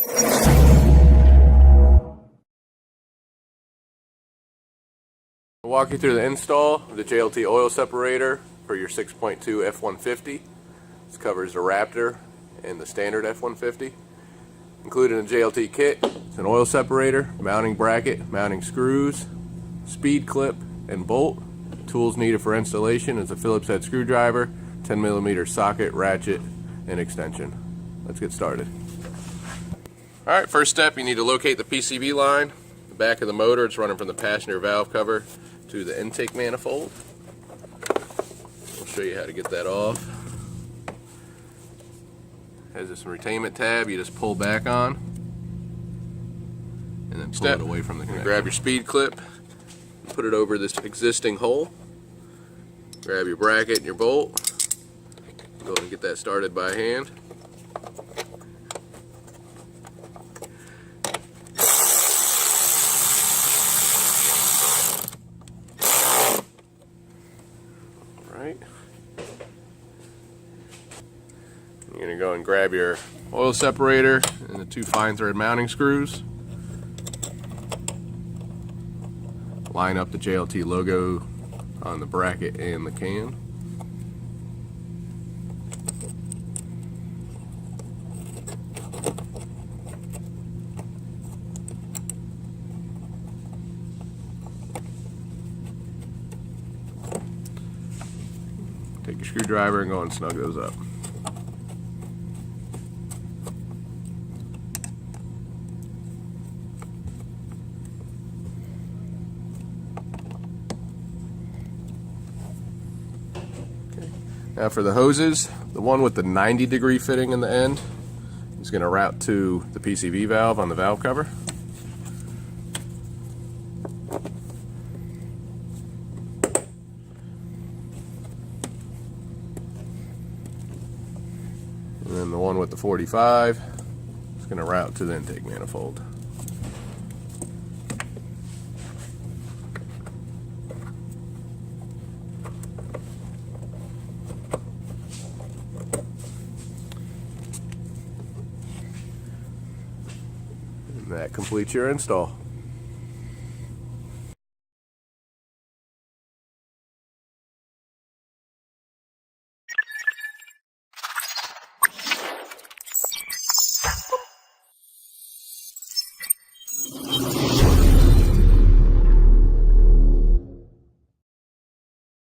I'll walk you through the install of the JLT oil separator for your 6.2 F-150. This covers the Raptor and the standard F-150. Included in the JLT kit is an oil separator, mounting bracket, mounting screws, speed clip, and bolt. Tools needed for installation is a Phillips head screwdriver, 10mm socket, ratchet, and extension. Let's get started. Alright, first step, you need to locate the PCV line. The back of the motor, it's running from the passenger valve cover to the intake manifold. I'll show you how to get that off. Has this retainment tab you just pull back on and then pull it away from the connector. Grab your speed clip, put it over this existing hole. Grab your bracket and your bolt. Go ahead and get that started by hand. Alright. You're going to go and grab your oil separator and the two fine thread mounting screws. Line up the JLT logo on the bracket and the can. Take your screwdriver and go and snug those up. Now for the hoses, the one with the 90-degree fitting in the end is going to route to the PCV valve on the valve cover. And then the one with the 45 is going to route to the intake manifold. And that completes your install.